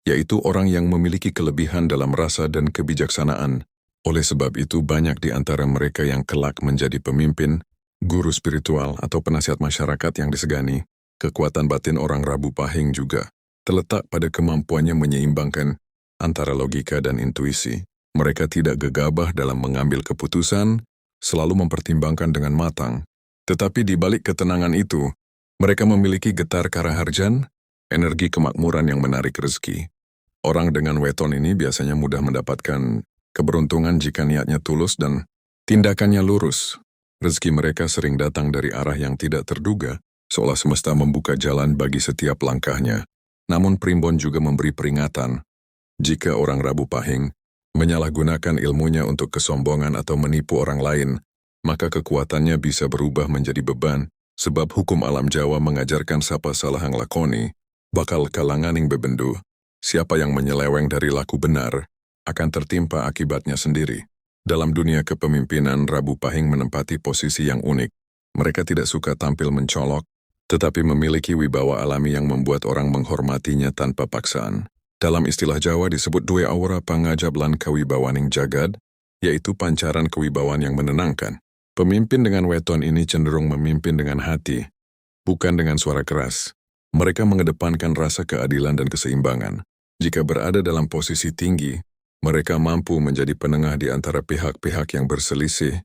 Speaker 1: yaitu orang yang memiliki kelebihan dalam rasa dan kebijaksanaan. Oleh sebab itu, banyak di antara mereka yang kelak menjadi pemimpin, guru spiritual, atau penasihat masyarakat yang disegani. Kekuatan batin orang Rabu Pahing juga terletak pada kemampuannya menyeimbangkan antara logika dan intuisi. Mereka tidak gegabah dalam mengambil keputusan, selalu mempertimbangkan dengan matang. Tetapi di balik ketenangan itu, mereka memiliki getar karaharjan, energi kemakmuran yang menarik rezeki. Orang dengan weton ini biasanya mudah mendapatkan keberuntungan jika niatnya tulus dan tindakannya lurus. Rezeki mereka sering datang dari arah yang tidak terduga, seolah semesta membuka jalan bagi setiap langkahnya. Namun primbon juga memberi peringatan. Jika orang Rabu Pahing menyalahgunakan ilmunya untuk kesombongan atau menipu orang lain, maka kekuatannya bisa berubah menjadi beban, sebab hukum alam Jawa mengajarkan siapa salah yang lakoni, bakal kalanganing bebendu. Siapa yang menyeleweng dari laku benar, akan tertimpa akibatnya sendiri. Dalam dunia kepemimpinan, Rabu Pahing menempati posisi yang unik. Mereka tidak suka tampil mencolok, tetapi memiliki wibawa alami yang membuat orang menghormatinya tanpa paksaan. Dalam istilah Jawa disebut dua aura pangajab lan kawibawaning jagad, yaitu pancaran kewibawaan yang menenangkan. Pemimpin dengan weton ini cenderung memimpin dengan hati, bukan dengan suara keras. Mereka mengedepankan rasa keadilan dan keseimbangan. Jika berada dalam posisi tinggi, mereka mampu menjadi penengah di antara pihak-pihak yang berselisih.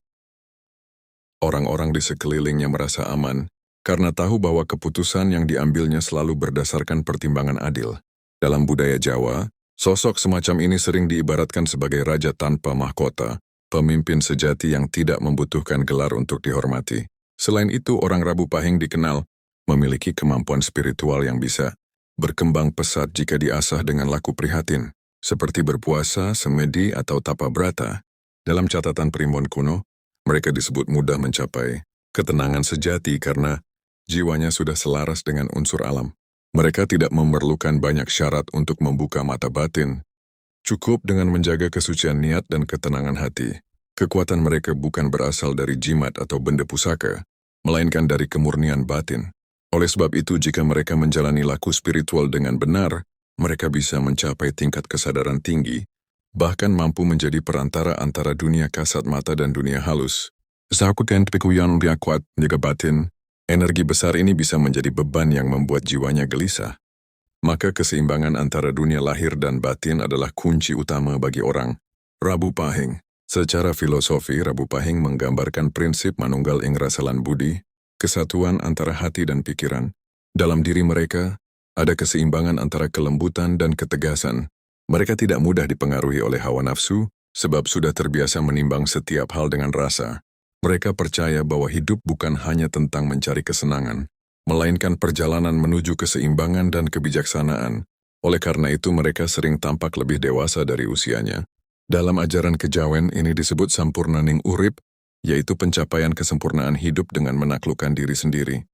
Speaker 1: Orang-orang di sekelilingnya merasa aman, karena tahu bahwa keputusan yang diambilnya selalu berdasarkan pertimbangan adil. Dalam budaya Jawa, sosok semacam ini sering diibaratkan sebagai raja tanpa mahkota, pemimpin sejati yang tidak membutuhkan gelar untuk dihormati. Selain itu, orang Rabu Pahing dikenal memiliki kemampuan spiritual yang bisa berkembang pesat jika diasah dengan laku prihatin, seperti berpuasa, semedi, atau tapa brata. Dalam catatan primbon kuno, mereka disebut mudah mencapai ketenangan sejati karena jiwanya sudah selaras dengan unsur alam. Mereka tidak memerlukan banyak syarat untuk membuka mata batin. Cukup dengan menjaga kesucian niat dan ketenangan hati. Kekuatan mereka bukan berasal dari jimat atau benda pusaka, melainkan dari kemurnian batin. Oleh sebab itu, jika mereka menjalani laku spiritual dengan benar, mereka bisa mencapai tingkat kesadaran tinggi, bahkan mampu menjadi perantara antara dunia kasat mata dan dunia halus. Zakukan pikuyan dia kuat menjaga batin, energi besar ini bisa menjadi beban yang membuat jiwanya gelisah. Maka keseimbangan antara dunia lahir dan batin adalah kunci utama bagi orang. Rabu Pahing. Secara filosofi, Rabu Pahing menggambarkan prinsip manunggal ing rasalan budi, kesatuan antara hati dan pikiran. Dalam diri mereka, ada keseimbangan antara kelembutan dan ketegasan. Mereka tidak mudah dipengaruhi oleh hawa nafsu, sebab sudah terbiasa menimbang setiap hal dengan rasa. Mereka percaya bahwa hidup bukan hanya tentang mencari kesenangan, melainkan perjalanan menuju keseimbangan dan kebijaksanaan. Oleh karena itu mereka sering tampak lebih dewasa dari usianya. Dalam ajaran kejawen ini disebut sampurnaning urip, yaitu pencapaian kesempurnaan hidup dengan menaklukkan diri sendiri.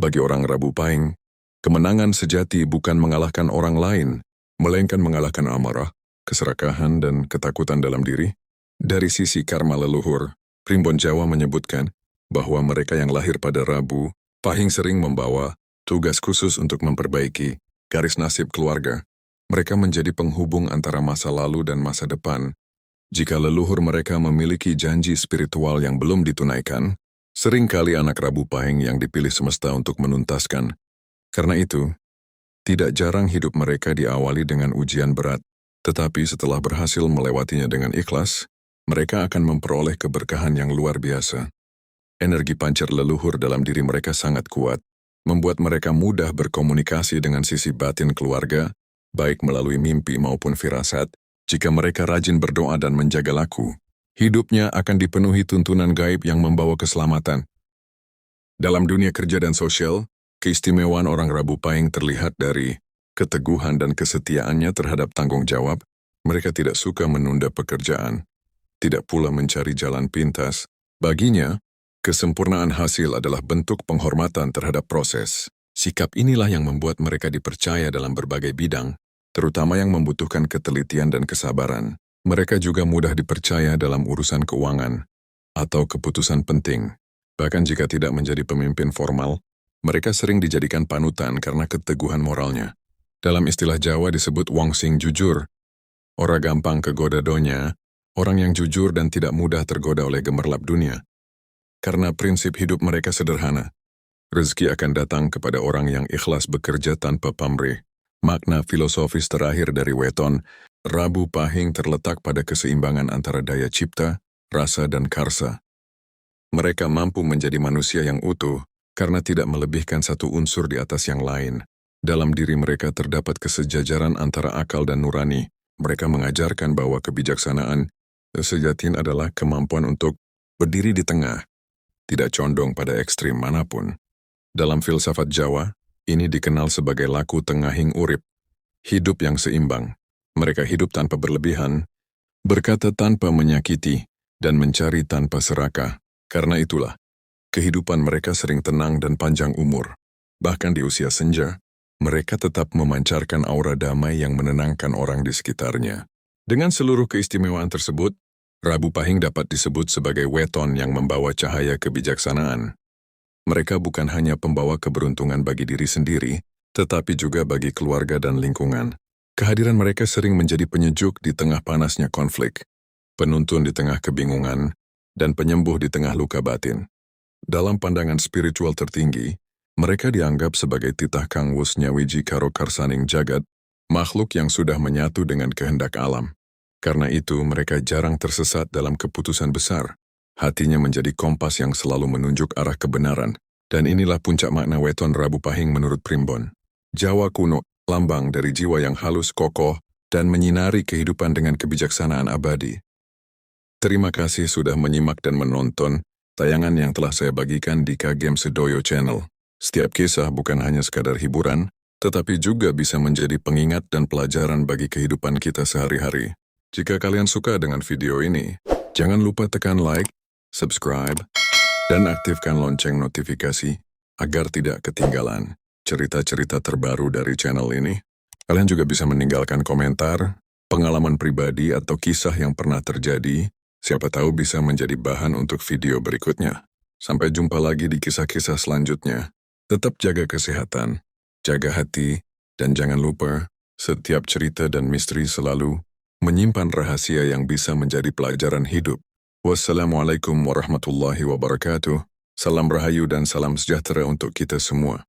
Speaker 1: Bagi orang Rabu Pahing, kemenangan sejati bukan mengalahkan orang lain, melainkan mengalahkan amarah, keserakahan, dan ketakutan dalam diri. Dari sisi karma leluhur, Primbon Jawa menyebutkan bahwa mereka yang lahir pada Rabu Pahing sering membawa tugas khusus untuk memperbaiki garis nasib keluarga. Mereka menjadi penghubung antara masa lalu dan masa depan. Jika leluhur mereka memiliki janji spiritual yang belum ditunaikan, seringkali anak Rabu Pahing yang dipilih semesta untuk menuntaskan. Karena itu, tidak jarang hidup mereka diawali dengan ujian berat, tetapi setelah berhasil melewatinya dengan ikhlas, mereka akan memperoleh keberkahan yang luar biasa. Energi pancar leluhur dalam diri mereka sangat kuat, membuat mereka mudah berkomunikasi dengan sisi batin keluarga, baik melalui mimpi maupun firasat. Jika mereka rajin berdoa dan menjaga laku, hidupnya akan dipenuhi tuntunan gaib yang membawa keselamatan. Dalam dunia kerja dan sosial, keistimewaan orang Rabu Pahing terlihat dari keteguhan dan kesetiaannya terhadap tanggung jawab. Mereka tidak suka menunda pekerjaan, tidak pula mencari jalan pintas. Baginya, kesempurnaan hasil adalah bentuk penghormatan terhadap proses. Sikap inilah yang membuat mereka dipercaya dalam berbagai bidang, terutama yang membutuhkan ketelitian dan kesabaran. Mereka juga mudah dipercaya dalam urusan keuangan atau keputusan penting. Bahkan jika tidak menjadi pemimpin formal, mereka sering dijadikan panutan karena keteguhan moralnya. Dalam istilah Jawa disebut wong sing jujur. Ora gampang kegoda donya, orang yang jujur dan tidak mudah tergoda oleh gemerlap dunia. Karena prinsip hidup mereka sederhana, rezeki akan datang kepada orang yang ikhlas bekerja tanpa pamrih. Makna filosofis terakhir dari weton, Rabu Pahing terletak pada keseimbangan antara daya cipta, rasa dan karsa. Mereka mampu menjadi manusia yang utuh, karena tidak melebihkan satu unsur di atas yang lain. Dalam diri mereka terdapat kesejajaran antara akal dan nurani. Mereka mengajarkan bahwa kebijaksanaan sejatinya adalah kemampuan untuk berdiri di tengah, tidak condong pada ekstrim manapun. Dalam filsafat Jawa, ini dikenal sebagai laku tengahing urip, hidup yang seimbang. Mereka hidup tanpa berlebihan, berkata tanpa menyakiti, dan mencari tanpa serakah. Karena itulah, kehidupan mereka sering tenang dan panjang umur. Bahkan di usia senja, mereka tetap memancarkan aura damai yang menenangkan orang di sekitarnya. Dengan seluruh keistimewaan tersebut, Rabu Pahing dapat disebut sebagai weton yang membawa cahaya kebijaksanaan. Mereka bukan hanya pembawa keberuntungan bagi diri sendiri, tetapi juga bagi keluarga dan lingkungan. Kehadiran mereka sering menjadi penyejuk di tengah panasnya konflik, penuntun di tengah kebingungan, dan penyembuh di tengah luka batin. Dalam pandangan spiritual tertinggi, mereka dianggap sebagai titah kang wus nyawiji karo karsaning jagat, makhluk yang sudah menyatu dengan kehendak alam. Karena itu, mereka jarang tersesat dalam keputusan besar. Hatinya menjadi kompas yang selalu menunjuk arah kebenaran. Dan inilah puncak makna weton Rabu Pahing menurut Primbon. Jawa kuno, lambang dari jiwa yang halus, kokoh, dan menyinari kehidupan dengan kebijaksanaan abadi. Terima kasih sudah menyimak dan menonton tayangan yang telah saya bagikan di Kagem Sedoyo Channel. Setiap kisah bukan hanya sekadar hiburan, tetapi juga bisa menjadi pengingat dan pelajaran bagi kehidupan kita sehari-hari. Jika kalian suka dengan video ini, jangan lupa tekan like, subscribe, dan aktifkan lonceng notifikasi agar tidak ketinggalan cerita-cerita terbaru dari channel ini. Kalian juga bisa meninggalkan komentar, pengalaman pribadi atau kisah yang pernah terjadi, siapa tahu bisa menjadi bahan untuk video berikutnya. Sampai jumpa lagi di kisah-kisah selanjutnya. Tetap jaga kesehatan, jaga hati, dan jangan lupa, setiap cerita dan misteri selalu menyimpan rahasia yang bisa menjadi pelajaran hidup. Wassalamualaikum warahmatullahi wabarakatuh. Salam rahayu dan salam sejahtera untuk kita semua.